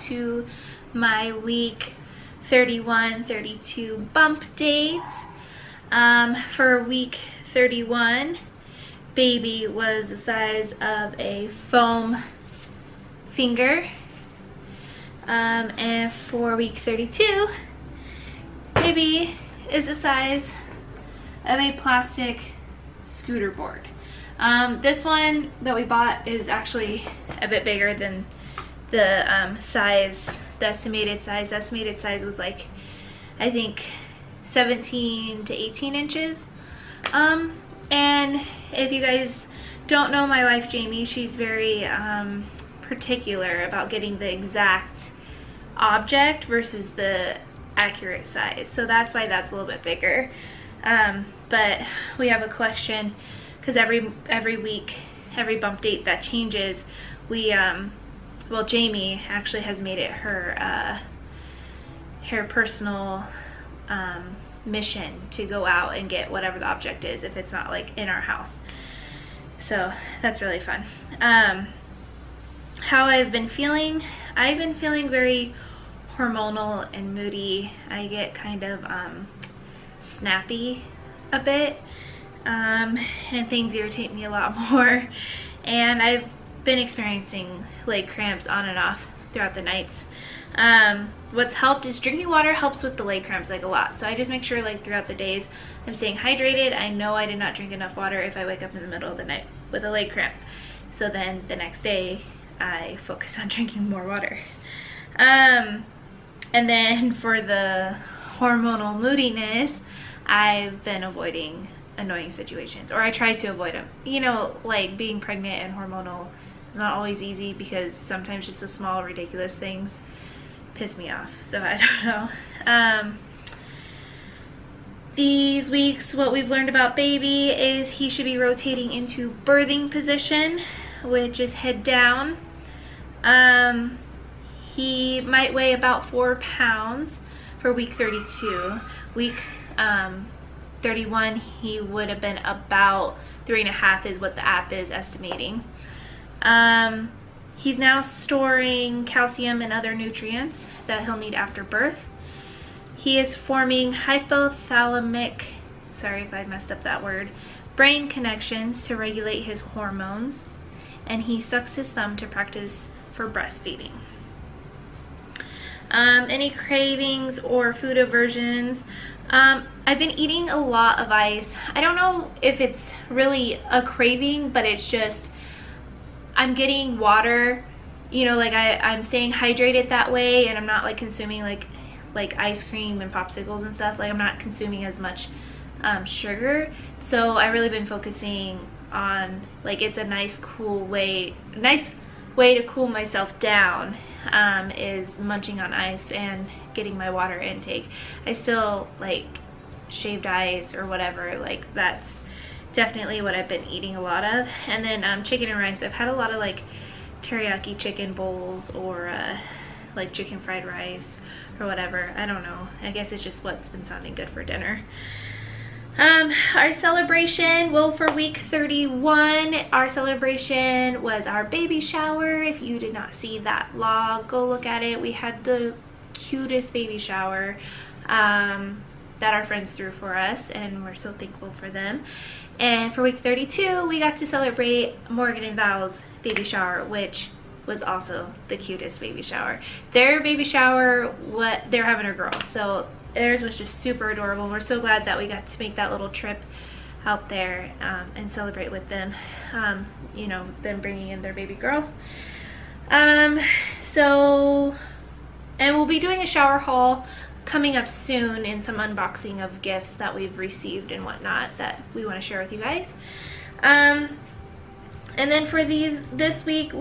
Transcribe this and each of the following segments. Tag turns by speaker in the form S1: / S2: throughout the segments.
S1: to my week 31-32 bump date. For week 31, baby was the size of a foam finger. And for week 32, baby is the size of a plastic scooter board. This one that we bought is actually a bit bigger than the size, the estimated size. The estimated size was like, I think 17 to 18 inches. And if you guys don't know my wife Jamie, she's very particular about getting the exact object versus the accurate size, so that's why that's a little bit bigger. But we have a collection because every week, every bump date that changes, we well, Jamie actually has made it her personal mission to go out and get whatever the object is if it's not like in our house. So that's really fun. How I've been feeling very hormonal and moody. I get kind of snappy a bit, and things irritate me a lot more, and I've been experiencing leg cramps on and off throughout the nights. What's helped is drinking water helps with the leg cramps like a lot, so I just make sure like throughout the days I'm staying hydrated. I know I did not drink enough water if I wake up in the middle of the night with a leg cramp, so then the next day I focus on drinking more water. And then for the hormonal moodiness, I've been avoiding annoying situations, or I try to avoid them. You know, like being pregnant and hormonal is not always easy because sometimes just the small ridiculous things piss me off. So I don't know. These weeks, what we've learned about baby is he should be rotating into birthing position, which is head down. He might weigh about 4 pounds for week 32. Week 31, he would have been about 3.5 is what the app is estimating. He's now storing calcium and other nutrients that he'll need after birth. He is forming hypothalamic, sorry if I messed up that word, brain connections to regulate his hormones, and he sucks his thumb to practice for breastfeeding. Any cravings or food aversions? I've been eating a lot of ice. I don't know if it's really a craving, but it's just I'm getting water, you know, like I'm staying hydrated that way, and I'm not like consuming like ice cream and popsicles and stuff. Like I'm not consuming as much sugar, so I've really been focusing on like it's a nice way to cool myself down, is munching on ice and getting my water intake. I still like shaved ice or whatever, like that's definitely what I've been eating a lot of. And then chicken and rice. I've had a lot of like teriyaki chicken bowls or like chicken fried rice or whatever. I don't know, I guess it's just what's been sounding good for dinner. Our celebration, well, for week 31, our celebration was our baby shower. If you did not see that vlog, go look at it. We had the cutest baby shower that our friends threw for us, and we're so thankful for them. And for week 32, we got to celebrate Morgan and Val's baby shower, which was also the cutest baby shower. Their baby shower, they're having a girl, so theirs was just super adorable. We're so glad that we got to make that little trip out there and celebrate with them, you know, them bringing in their baby girl. So, and we'll be doing a shower haul coming up soon, and some unboxing of gifts that we've received and whatnot that we want to share with you guys. And then for this week,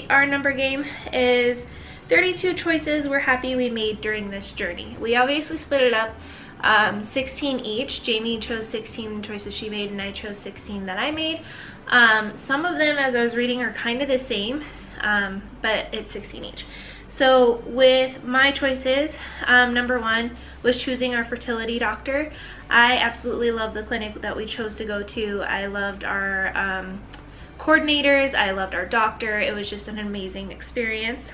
S1: our number game is 32 choices we're happy we made during this journey. We obviously split it up 16 each. Jamie chose 16 choices she made, and I chose 16 that I made. Some of them, as I was reading, are kind of the same, but it's 16 each. So with my choices, number 1 was choosing our fertility doctor. I absolutely love the clinic that we chose to go to. I loved our coordinators. I loved our doctor. It was just an amazing experience.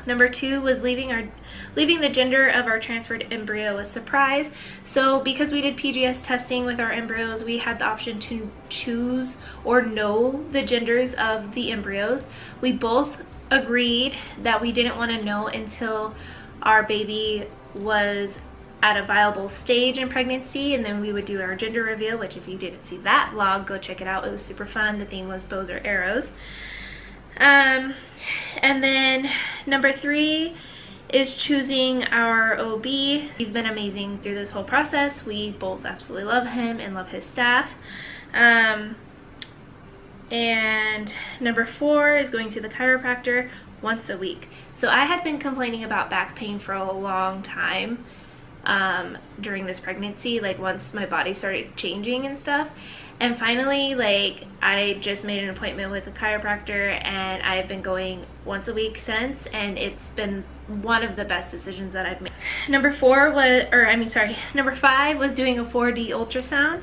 S1: Number 2 was leaving the gender of our transferred embryo a surprise. So because we did PGS testing with our embryos, we had the option to choose or know the genders of the embryos. We both agreed that we didn't want to know until our baby was at a viable stage in pregnancy, and then we would do our gender reveal, which if you didn't see that vlog, go check it out. It was super fun. The theme was bows or arrows. And then number 3 is choosing our OB. He's been amazing through this whole process. We both absolutely love him and love his staff. And number 4 is going to the chiropractor once a week. So I had been complaining about back pain for a long time during this pregnancy, like once my body started changing and stuff. And finally, like, I just made an appointment with a chiropractor, and I've been going once a week since, and it's been one of the best decisions that I've made. Number 5 was doing a 4D ultrasound.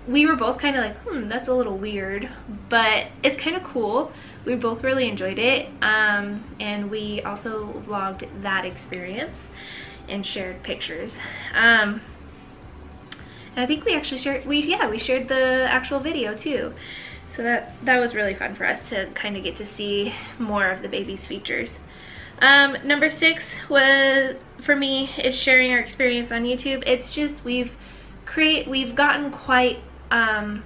S1: We were both kind of like, that's a little weird, but it's kind of cool. We both really enjoyed it, and we also vlogged that experience and shared pictures. And I think we actually shared, we shared the actual video too. So that was really fun for us to kind of get to see more of the baby's features. Number 6 was, for me, is sharing our experience on YouTube. It's just, we've gotten quite the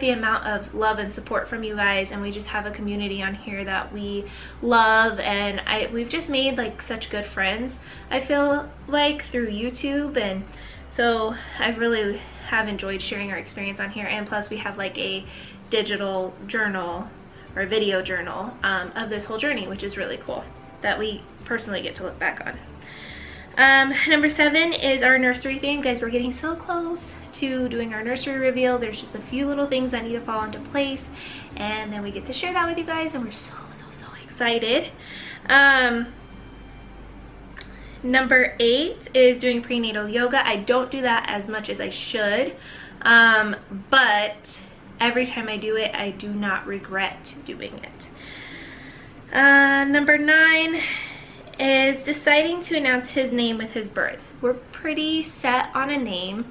S1: amount of love and support from you guys, and we just have a community on here that we love, and we've just made like such good friends, I feel like, through YouTube. And so I really have enjoyed sharing our experience on here, and plus we have like a digital journal or video journal of this whole journey, which is really cool that we personally get to look back on. Number 7 is our nursery theme. Guys, we're getting so close to doing our nursery reveal. There's just a few little things that need to fall into place, and then we get to share that with you guys, and we're so excited. Number 8 is doing prenatal yoga. I don't do that as much as I should, but every time I do it, I do not regret doing it. Number 9 is deciding to announce his name with his birth. We're pretty set on a name.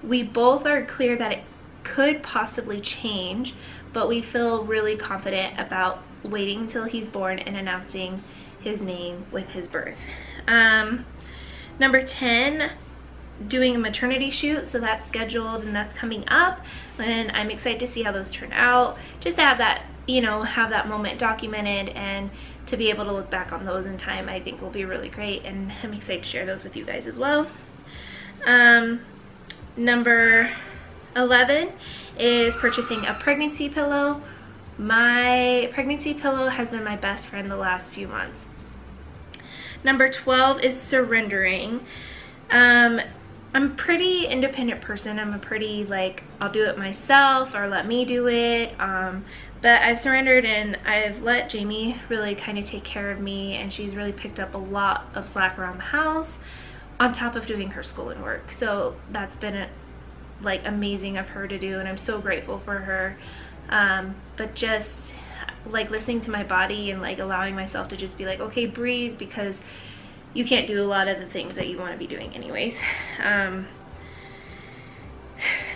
S1: We both are clear that it could possibly change, but we feel really confident about waiting until he's born and announcing his name with his birth. Number 10, doing a maternity shoot. So that's scheduled and that's coming up, and I'm excited to see how those turn out, just to have that, have that moment documented, and to be able to look back on those in time, I think will be really great, and I'm excited to share those with you guys as well. Number 11 is purchasing a pregnancy pillow. My pregnancy pillow has been my best friend the last few months. Number 12 is surrendering. I'm a pretty independent person. I'm a pretty, like, I'll do it myself or let me do it. But I've surrendered, and I've let Jamie really kind of take care of me, and she's really picked up a lot of slack around the house on top of doing her school and work. So that's been like amazing of her to do, and I'm so grateful for her. But just like listening to my body and like allowing myself to just be like, okay, breathe, because you can't do a lot of the things that you want to be doing anyways.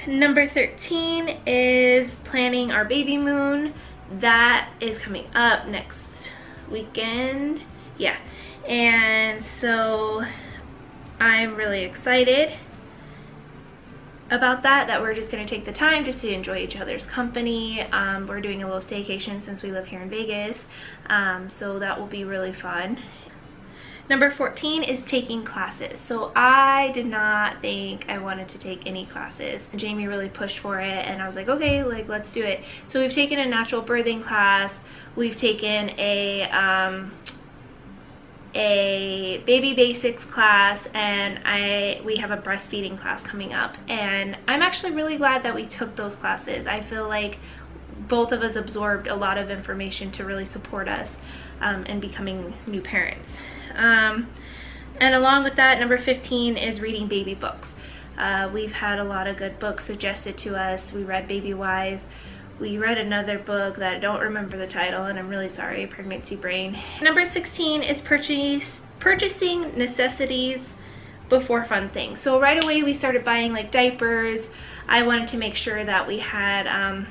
S1: Number 13 is planning our baby moon. That is coming up next weekend. Yeah, and so I'm really excited about that we're just going to take the time just to enjoy each other's company. We're doing a little staycation since we live here in Vegas, so that will be really fun. Number 14 is taking classes. So I did not think I wanted to take any classes. Jamie really pushed for it, and I was like, okay, like, let's do it. So we've taken a natural birthing class, we've taken a baby basics class, and we have a breastfeeding class coming up, and I'm actually really glad that we took those classes. I feel like both of us absorbed a lot of information to really support us in becoming new parents. And along with that, number 15 is reading baby books. We've had a lot of good books suggested to us. We read Baby Wise, We read another book that I don't remember the title, and I'm really sorry, pregnancy brain. Number 16 is purchasing necessities before fun things. So right away we started buying like diapers. I wanted to make sure that we had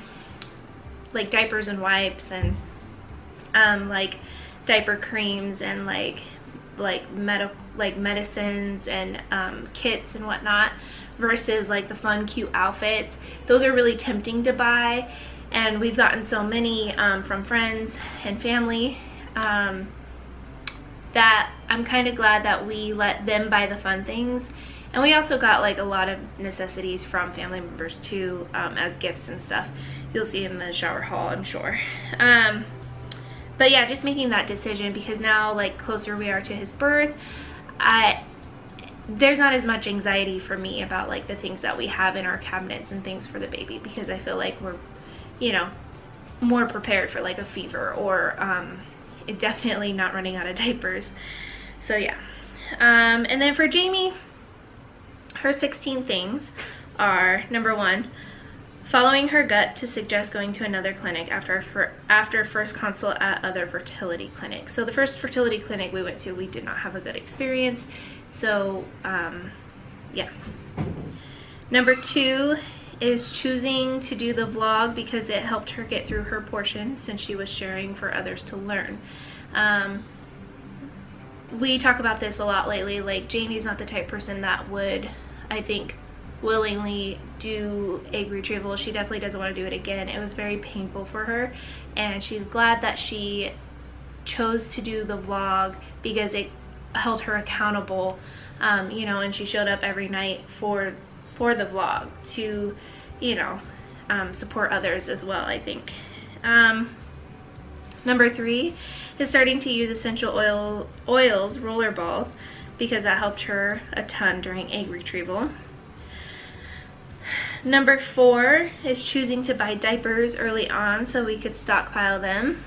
S1: like diapers and wipes and like diaper creams and like medicines and kits and whatnot, versus like the fun cute outfits. Those are really tempting to buy, and we've gotten so many from friends and family that I'm kind of glad that we let them buy the fun things. And we also got like a lot of necessities from family members too, as gifts and stuff. You'll see in the shower haul, I'm sure. But yeah, just making that decision, because now, like, closer we are to his birth, there's not as much anxiety for me about like the things that we have in our cabinets and things for the baby, because I feel like we're, you know, more prepared for like a fever or definitely not running out of diapers. So yeah. And then for Jamie, her 16 things are: number 1, following her gut to suggest going to another clinic after first consult at other fertility clinics. So the first fertility clinic we went to, we did not have a good experience. So yeah. Number 2 is choosing to do the vlog because it helped her get through her portions, since she was sharing for others to learn. We talk about this a lot lately. Like, Jamie's not the type person that would, I think, willingly do egg retrieval. She definitely doesn't want to do it again. It was very painful for her, and she's glad that she chose to do the vlog because it held her accountable, you know, and she showed up every night for the vlog to, you know, support others as well, I think. Number 3 is starting to use essential oils roller balls, because that helped her a ton during egg retrieval. Number 4 is choosing to buy diapers early on so we could stockpile them.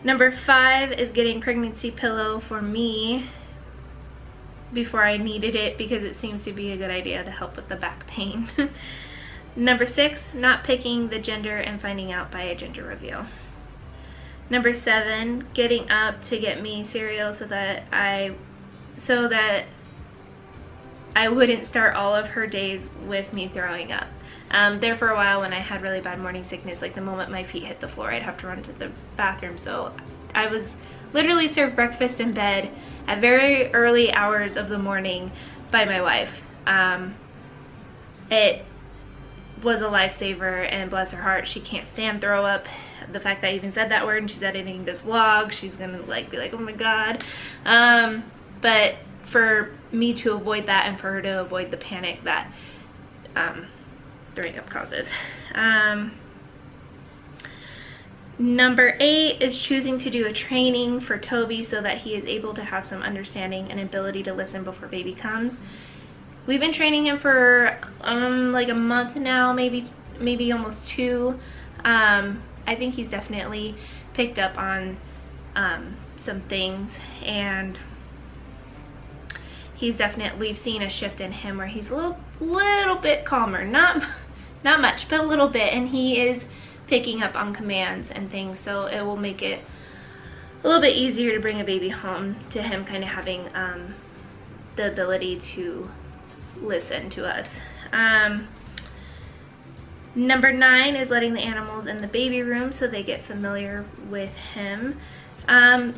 S1: Number 5 is getting pregnancy pillow for me before I needed it, because it seems to be a good idea to help with the back pain. Number 6, not picking the gender and finding out by a gender reveal. Number 7, getting up to get me cereal so that I wouldn't start all of her days with me throwing up. There for a while, when I had really bad morning sickness, like the moment my feet hit the floor, I'd have to run to the bathroom. So I was literally served breakfast in bed at very early hours of the morning by my wife. It was a lifesaver, and bless her heart, she can't stand throw up. The fact that I even said that word and she's editing this vlog, she's gonna like be like, oh my god. But for me to avoid that, and for her to avoid the panic that throwing up causes. Number 8 is choosing to do a training for Toby so that he is able to have some understanding and ability to listen before baby comes. We've been training him for like a month now, maybe almost 2. I think he's definitely picked up on some things, and we've seen a shift in him where he's a little bit calmer, not much, but a little bit, and he is picking up on commands and things, so it will make it a little bit easier to bring a baby home to him kind of having the ability to listen to us. Number 9 is letting the animals in the baby room so they get familiar with him. The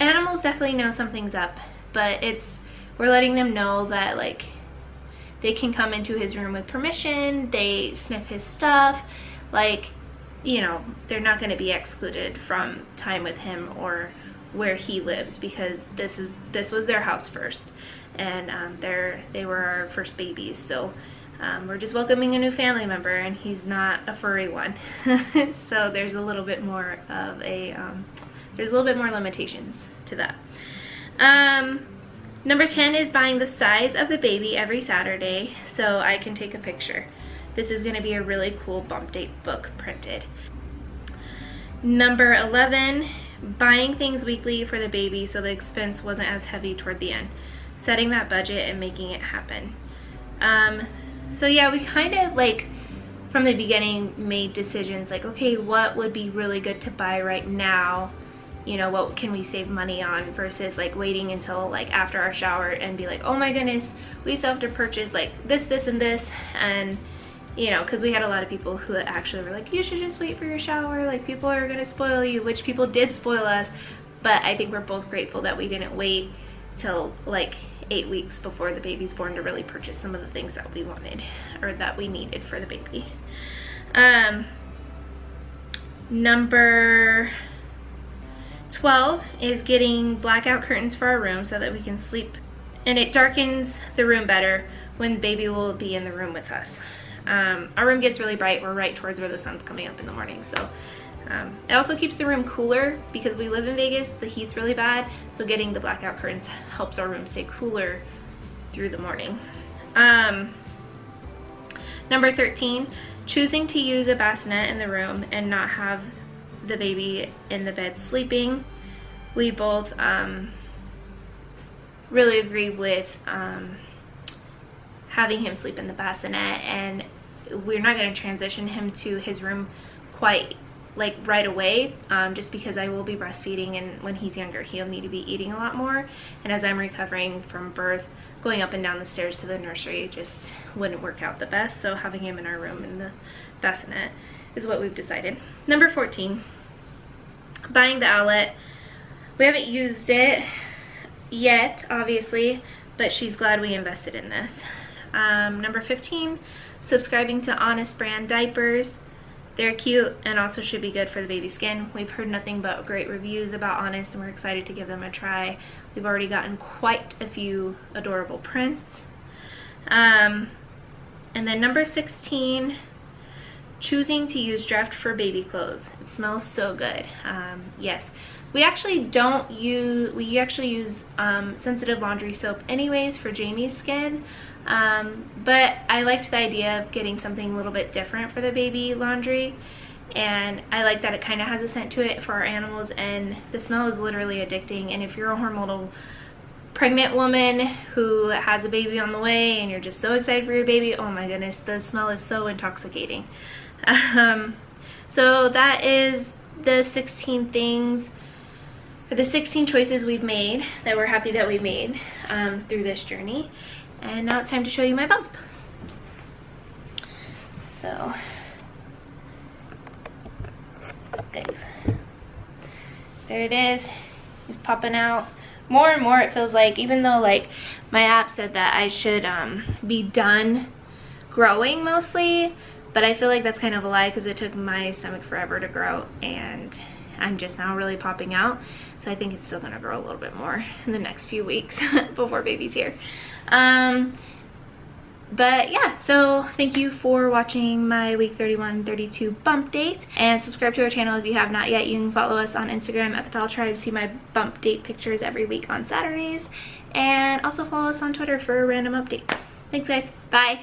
S1: animals definitely know something's up, but we're letting them know that like they can come into his room with permission. They sniff his stuff, like, you know, they're not going to be excluded from time with him or where he lives, because this was their house first, and they were our first babies. So we're just welcoming a new family member, and he's not a furry one. So there's a little bit more of there's a little bit more limitations to that. Number 10 is buying the size of the baby every Saturday so I can take a picture. This is going to be a really cool Bumpdate book printed. Number 11, buying things weekly for the baby so the expense wasn't as heavy toward the end. Setting that budget and making it happen. So yeah, we kind of like from the beginning made decisions like, okay, what would be really good to buy right now? You know, what can we save money on, versus like waiting until like after our shower and be like, oh my goodness, we still have to purchase like this, and this. And you know, because we had a lot of people who actually were like, you should just wait for your shower, like people are gonna spoil you, which people did spoil us. But I think we're both grateful that we didn't wait till like 8 weeks before the baby's born to really purchase some of the things that we wanted or that we needed for the baby. Number 12 is getting blackout curtains for our room so that we can sleep, and it darkens the room better when baby will be in the room with us. Our room gets really bright. We're right towards where the sun's coming up in the morning, so it also keeps the room cooler because we live in Vegas. The heat's really bad, so getting the blackout curtains helps our room stay cooler through the morning. Number 13, choosing to use a bassinet in the room and not have the baby in the bed sleeping. We both really agree with having him sleep in the bassinet, and we're not going to transition him to his room quite like right away, just because I will be breastfeeding, and when he's younger he'll need to be eating a lot more, and as I'm recovering from birth, going up and down the stairs to the nursery just wouldn't work out the best. So having him in our room in the bassinet is what we've decided. Number 14, buying the outlet. We haven't used it yet, obviously, but she's glad we invested in this. Number 15, subscribing to Honest brand diapers. They're cute and also should be good for the baby's skin. We've heard nothing but great reviews about Honest, and we're excited to give them a try. We've already gotten quite a few adorable prints. And then number 16, choosing to use Draft for baby clothes. It smells so good. Yes, we actually use sensitive laundry soap anyways for Jamie's skin. But I liked the idea of getting something a little bit different for the baby laundry, and I like that it kind of has a scent to it for our animals, and the smell is literally addicting. And if you're a hormonal pregnant woman who has a baby on the way and you're just so excited for your baby, oh my goodness, the smell is so intoxicating. So that is the 16 things, or the 16 choices we've made that we're happy that we made through this journey. And now it's time to show you my bump. So, guys, there it is. It's popping out more and more. It feels like, even though like my app said that I should be done growing mostly, but I feel like that's kind of a lie because it took my stomach forever to grow, and I'm just now really popping out. So I think it's still gonna grow a little bit more in the next few weeks before baby's here. But yeah, so thank you for watching my week 31-32 bump date, and subscribe to our channel if you have not yet. You can follow us on Instagram at the Pal Tribe, see my bump date pictures every week on Saturdays, and also follow us on Twitter for random updates. Thanks guys, bye.